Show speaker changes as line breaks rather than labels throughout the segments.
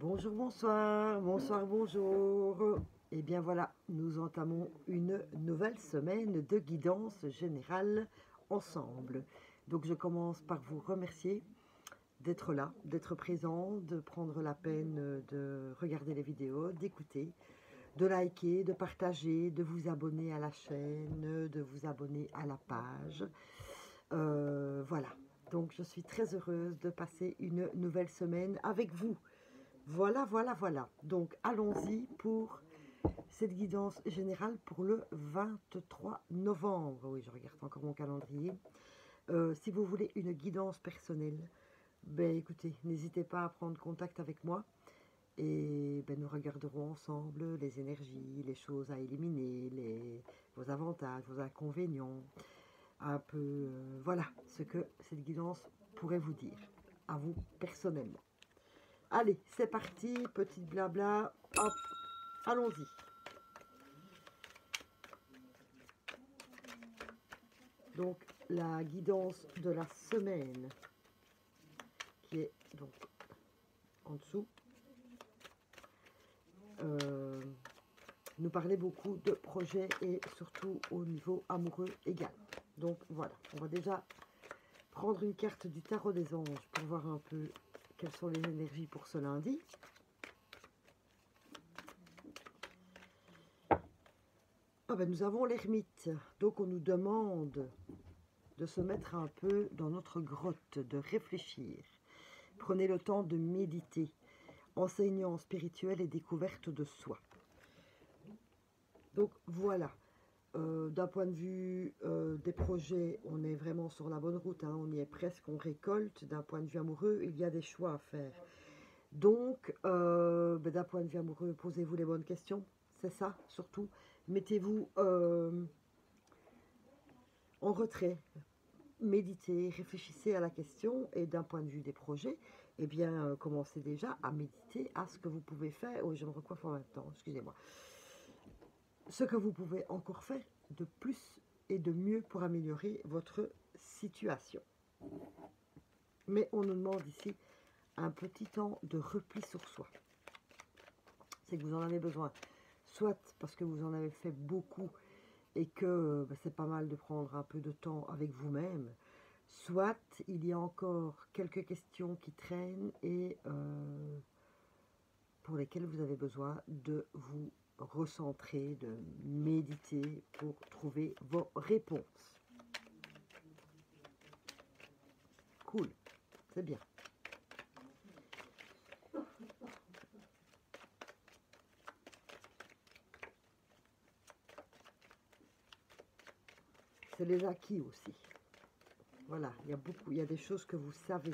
Bonjour, bonsoir, bonsoir, bonjour. Et bien voilà, nous entamons une nouvelle semaine de guidance générale ensemble. Donc je commence par vous remercier d'être là, d'être présent, de prendre la peine de regarder les vidéos, d'écouter, de liker, de partager, de vous abonner à la chaîne, de vous abonner à la page. Voilà, donc je suis très heureuse de passer une nouvelle semaine avec vous. Voilà, voilà, voilà. Donc, allons-y pour cette guidance générale pour le 23 novembre. Oui, je regarde encore mon calendrier. Si vous voulez une guidance personnelle, ben écoutez, n'hésitez pas à prendre contact avec moi. Et ben, nous regarderons ensemble les énergies, les choses à éliminer, vos avantages, vos inconvénients. Un peu, voilà, ce que cette guidance pourrait vous dire, à vous personnellement. Allez, c'est parti, petite blabla, hop, allons-y. Donc, la guidance de la semaine, qui est donc en dessous, nous parlait beaucoup de projets et surtout au niveau amoureux égal. Donc, voilà, on va déjà prendre une carte du tarot des anges pour voir un peu quelles sont les énergies pour ce lundi. Ah ben, nous avons l'ermite, donc on nous demande de se mettre un peu dans notre grotte, de réfléchir. Prenez le temps de méditer, enseignant spirituel et découverte de soi. Donc voilà, d'un point de vue des projets, on est vraiment sur la bonne route, hein, on y est presque, on récolte. D'un point de vue amoureux, il y a des choix à faire. Donc, d'un point de vue amoureux, posez-vous les bonnes questions, c'est ça surtout. Mettez-vous en retrait, méditez, réfléchissez à la question, et d'un point de vue des projets, eh bien, commencez déjà à méditer à ce que vous pouvez faire. Oh, je me recoiffe en même temps, excusez-moi. Ce que vous pouvez encore faire de plus et de mieux pour améliorer votre situation. Mais on nous demande ici un petit temps de repli sur soi. C'est que vous en avez besoin, soit parce que vous en avez fait beaucoup et que c'est pas mal de prendre un peu de temps avec vous-même, soit il y a encore quelques questions qui traînent et pour lesquelles vous avez besoin de vous recentrer, de méditer pour trouver vos réponses. Cool, c'est bien. C'est les acquis aussi. Voilà, il y a beaucoup, il y a des choses que vous savez.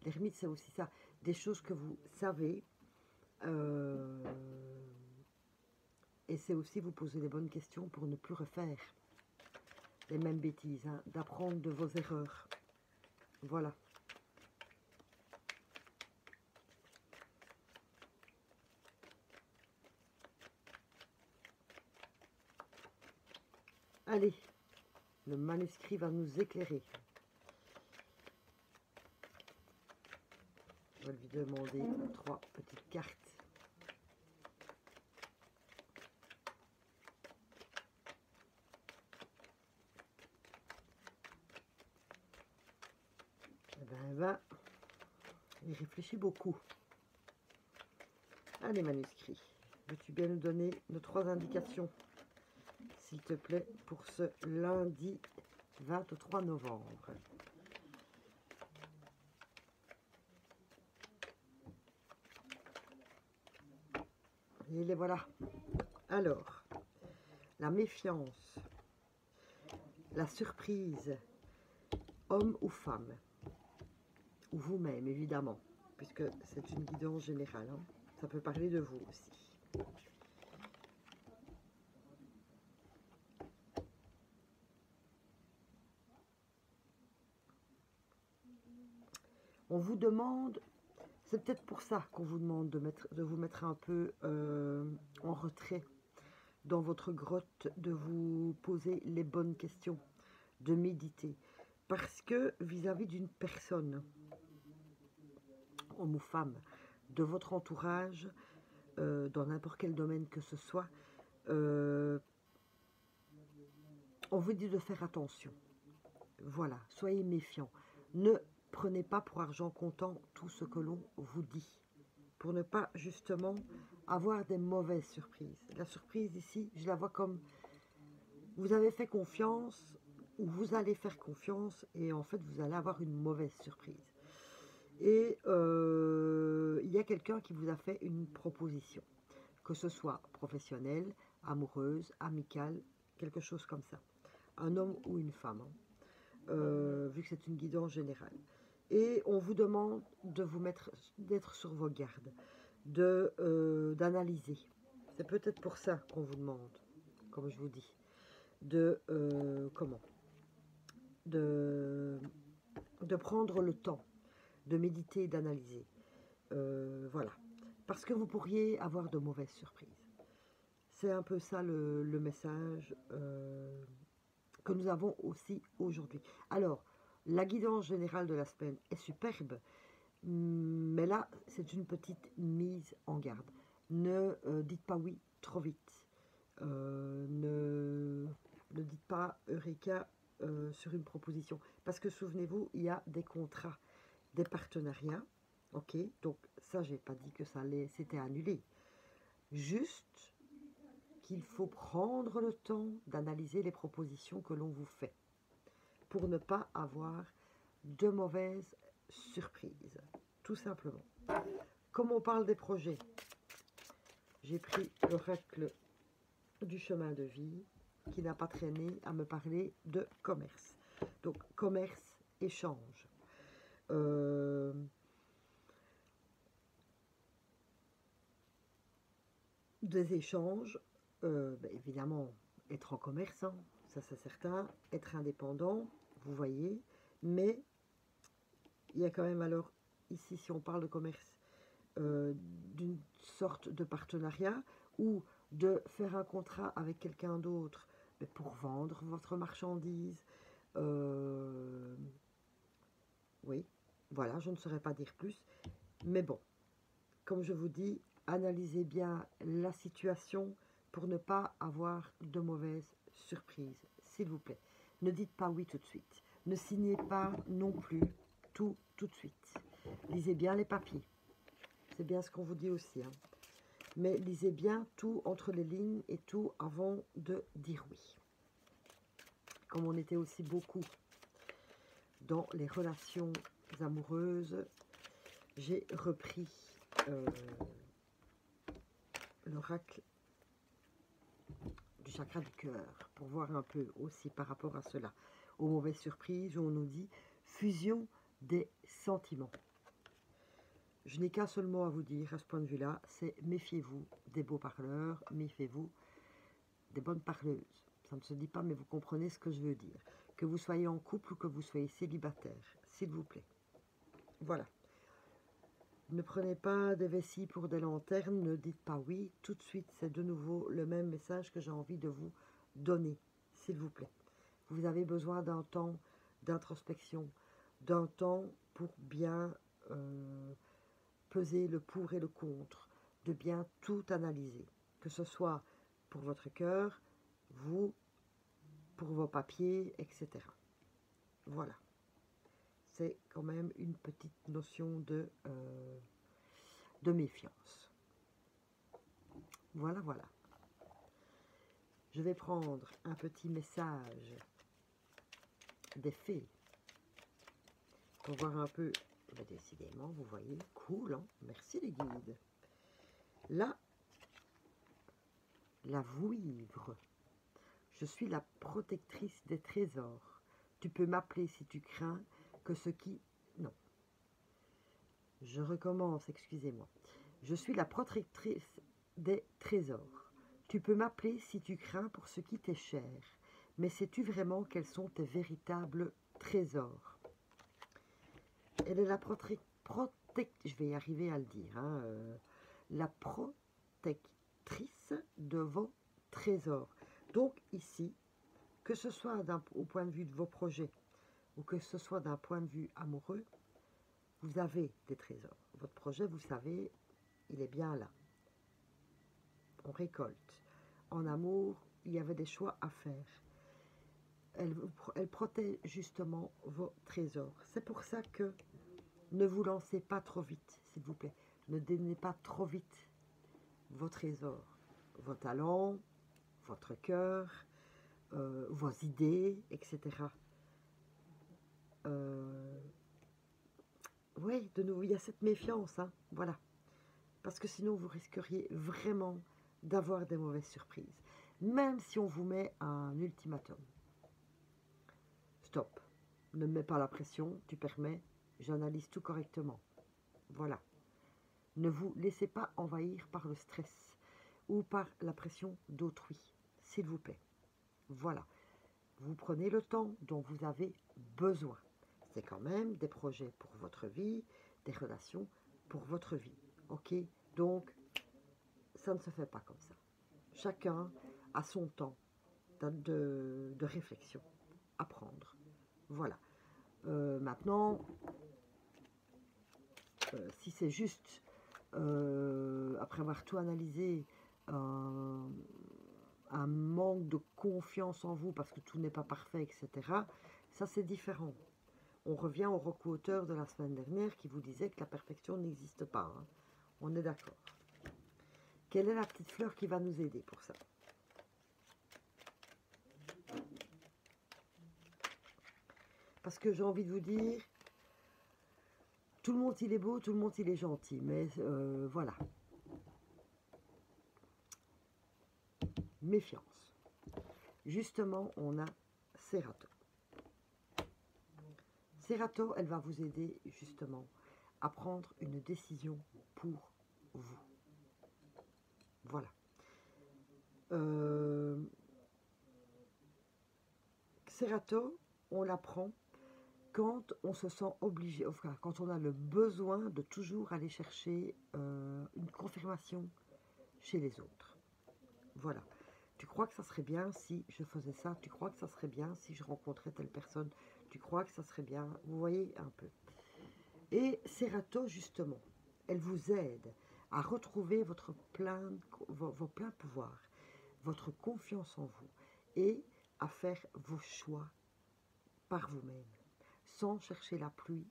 L'ermite, c'est aussi ça. Des choses que vous savez. Et c'est aussi vous poser les bonnes questions pour ne plus refaire les mêmes bêtises, hein, d'apprendre de vos erreurs. Voilà. Allez, le manuscrit va nous éclairer. Je vais lui demander 3 petites cartes. Eh ben, il réfléchit beaucoup. Allez, manuscrit, veux-tu bien nous donner nos 3 indications, s'il te plaît, pour ce lundi 23 novembre. Et les voilà. Alors, la méfiance, la surprise, homme ou femme, ou vous-même, évidemment, puisque c'est une guidance générale, hein. Ça peut parler de vous aussi. On vous demande, c'est peut-être pour ça qu'on vous demande de vous mettre un peu en retrait dans votre grotte, de vous poser les bonnes questions, de méditer. Parce que vis-à-vis d'une personne, homme ou femme, de votre entourage, dans n'importe quel domaine que ce soit, on vous dit de faire attention. Voilà, soyez méfiants. Ne prenez pas pour argent comptant tout ce que l'on vous dit, pour ne pas justement avoir des mauvaises surprises. La surprise ici, je la vois comme vous avez fait confiance, ou vous allez faire confiance, et en fait vous allez avoir une mauvaise surprise. Et il y a quelqu'un qui vous a fait une proposition, que ce soit professionnelle, amoureuse, amicale, quelque chose comme ça. Un homme ou une femme, hein, vu que c'est une guidance générale. Et on vous demande de vous mettre, d'être sur vos gardes, d'analyser. C'est peut-être pour ça qu'on vous demande, comme je vous dis, de prendre le temps de méditer et d'analyser. Voilà. Parce que vous pourriez avoir de mauvaises surprises. C'est un peu ça le message que nous avons aussi aujourd'hui. Alors, la guidance générale de la semaine est superbe, mais là, c'est une petite mise en garde. Ne dites pas oui trop vite. Ne dites pas Eureka sur une proposition. Parce que souvenez-vous, il y a des contrats, des partenariats. Ok, donc ça, j'ai pas dit que ça c'était annulé. Juste qu'il faut prendre le temps d'analyser les propositions que l'on vous fait pour ne pas avoir de mauvaises surprises, tout simplement. Comme on parle des projets, j'ai pris l'oracle du chemin de vie qui n'a pas traîné à me parler de commerce. Donc, commerce, échange. Des échanges, évidemment, être en commerce, hein, ça c'est certain, être indépendant, vous voyez, mais il y a quand même alors, ici, si on parle de commerce, d'une sorte de partenariat ou de faire un contrat avec quelqu'un d'autre pour vendre votre marchandise. Oui, voilà, je ne saurais pas dire plus. Mais bon, comme je vous dis, analysez bien la situation pour ne pas avoir de mauvaises surprises, s'il vous plaît. Ne dites pas oui tout de suite. Ne signez pas non plus tout de suite. Lisez bien les papiers. C'est bien ce qu'on vous dit aussi. Hein. Mais lisez bien tout entre les lignes et tout avant de dire oui. Comme on était aussi beaucoup dans les relations amoureuses, j'ai repris l'oracle du chakra du cœur pour voir un peu aussi par rapport à cela. Aux mauvaises surprises, où on nous dit fusion des sentiments. Je n'ai qu'un seul mot à vous dire à ce point de vue-là, c'est méfiez-vous des beaux parleurs, méfiez-vous des bonnes parleuses. Ça ne se dit pas, mais vous comprenez ce que je veux dire. Que vous soyez en couple ou que vous soyez célibataire, s'il vous plaît. Voilà. Ne prenez pas des vessies pour des lanternes, ne dites pas oui. Tout de suite, c'est de nouveau le même message que j'ai envie de vous donner, s'il vous plaît. Vous avez besoin d'un temps d'introspection, d'un temps pour bien peser le pour et le contre, de bien tout analyser, que ce soit pour votre cœur, vous, pour vos papiers, etc. Voilà. C'est quand même une petite notion de méfiance. Voilà, voilà. Je vais prendre un petit message des fées pour voir un peu. Décidément, vous voyez, cool, hein? Merci les guides. Là, la vouivre. Je suis la protectrice des trésors. Tu peux m'appeler si tu crains que ce qui... Non. Je recommence, excusez-moi. Je suis la protectrice des trésors. Tu peux m'appeler si tu crains pour ce qui t'est cher. Mais sais-tu vraiment quels sont tes véritables trésors? Elle est la je vais y arriver à le dire. Hein, la protectrice de vos trésors. Donc ici, que ce soit au point de vue de vos projets ou que ce soit d'un point de vue amoureux, Vous avez des trésors. Votre projet, vous savez, il est bien là. On récolte. En amour, il y avait des choix à faire. Elle protège justement vos trésors. C'est pour ça que ne vous lancez pas trop vite, s'il vous plaît. Ne donnez pas trop vite vos trésors, vos talents, votre cœur, vos idées, etc. Oui, de nouveau, il y a cette méfiance, hein, voilà. Parce que sinon, vous risqueriez vraiment d'avoir des mauvaises surprises. Même si on vous met un ultimatum. Stop. Ne me mets pas la pression, tu permets, j'analyse tout correctement. Voilà. Ne vous laissez pas envahir par le stress ou par la pression d'autrui, s'il vous plaît. Voilà. Vous prenez le temps dont vous avez besoin. C'est quand même des projets pour votre vie, des relations pour votre vie. Ok? Donc, ça ne se fait pas comme ça. Chacun a son temps de réflexion à prendre. Voilà. Maintenant, si c'est juste, après avoir tout analysé, un manque de confiance en vous parce que tout n'est pas parfait, etc., ça c'est différent. On revient au roco-auteur de la semaine dernière qui vous disait que la perfection n'existe pas. Hein. On est d'accord. Quelle est la petite fleur qui va nous aider pour ça? Parce que j'ai envie de vous dire, tout le monde il est beau, tout le monde il est gentil, mais voilà. Méfiance. Justement, on a Serato. Serato, elle va vous aider justement à prendre une décision pour vous. Voilà. Serato, on la prend quand on se sent obligé, enfin, quand on a le besoin de toujours aller chercher une confirmation chez les autres. Voilà. Tu crois que ça serait bien si je faisais ça? Tu crois que ça serait bien si je rencontrais telle personne? Tu crois que ça serait bien? Vous voyez un peu. Et Serato, justement, elle vous aide à retrouver vos pleins pouvoirs, votre confiance en vous et à faire vos choix par vous-même, sans chercher l'appui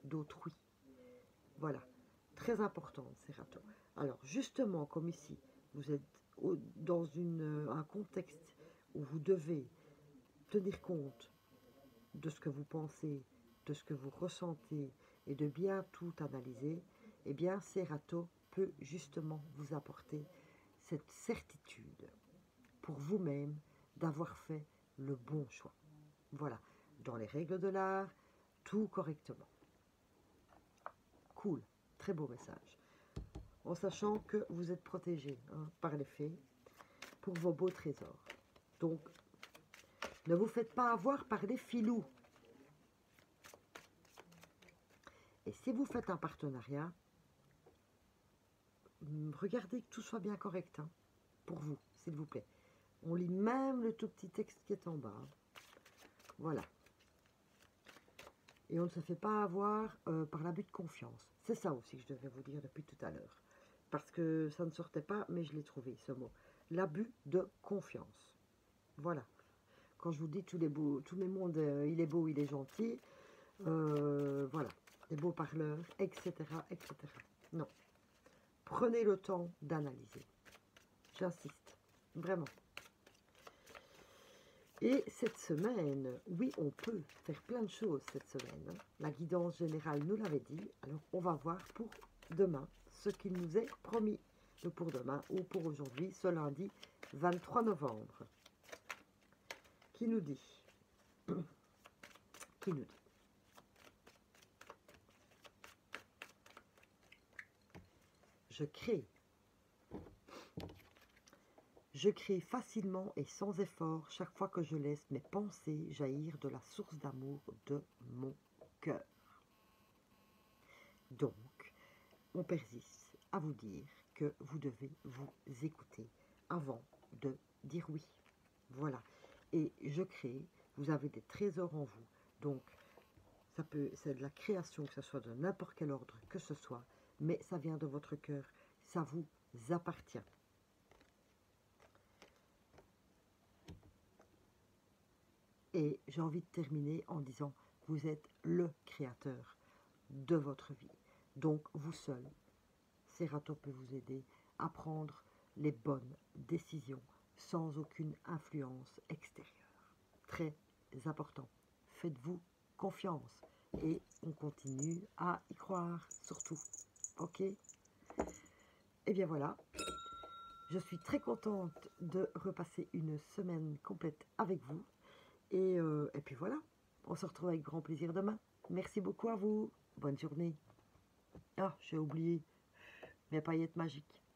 d'autrui. Voilà, très important, Serato. Alors, justement, comme ici, vous êtes dans un contexte où vous devez tenir compte de ce que vous pensez, de ce que vous ressentez et de bien tout analyser, eh bien, Serato peut justement vous apporter cette certitude pour vous-même d'avoir fait le bon choix. Voilà, dans les règles de l'art, tout correctement. Cool, très beau message. En sachant que vous êtes protégé par les fées pour vos beaux trésors. Donc, ne vous faites pas avoir par des filous. Et si vous faites un partenariat, regardez que tout soit bien correct, hein, pour vous, s'il vous plaît. On lit même le tout petit texte qui est en bas. Voilà. Et on ne se fait pas avoir par l'abus de confiance. C'est ça aussi que je devais vous dire depuis tout à l'heure. Parce que ça ne sortait pas, mais je l'ai trouvé, ce mot. L'abus de confiance. Voilà. Quand je vous dis tout le monde, il est beau, il est gentil. Voilà. Des beaux parleurs, etc., etc. Non. Prenez le temps d'analyser. J'insiste. Vraiment. Et cette semaine, oui, on peut faire plein de choses cette semaine. Hein. La guidance générale nous l'avait dit. Alors, on va voir pour demain ce qu'il nous est promis. Donc, pour demain ou pour aujourd'hui, ce lundi 23 novembre. Qui nous dit? Qui nous dit? Je crée. Je crée facilement et sans effort chaque fois que je laisse mes pensées jaillir de la source d'amour de mon cœur. Donc, on persiste à vous dire que vous devez vous écouter avant de dire oui. Voilà. Et je crée, vous avez des trésors en vous. Donc, c'est de la création, que ce soit de n'importe quel ordre que ce soit, mais ça vient de votre cœur, ça vous appartient. Et j'ai envie de terminer en disant, vous êtes le créateur de votre vie. Donc, vous seul, Serato peut vous aider à prendre les bonnes décisions sans aucune influence extérieure. Très important. Faites-vous confiance et on continue à y croire, surtout. Ok? Et bien voilà, je suis très contente de repasser une semaine complète avec vous. Et puis voilà, on se retrouve avec grand plaisir demain. Merci beaucoup à vous. Bonne journée. Ah, j'ai oublié mes paillettes magiques.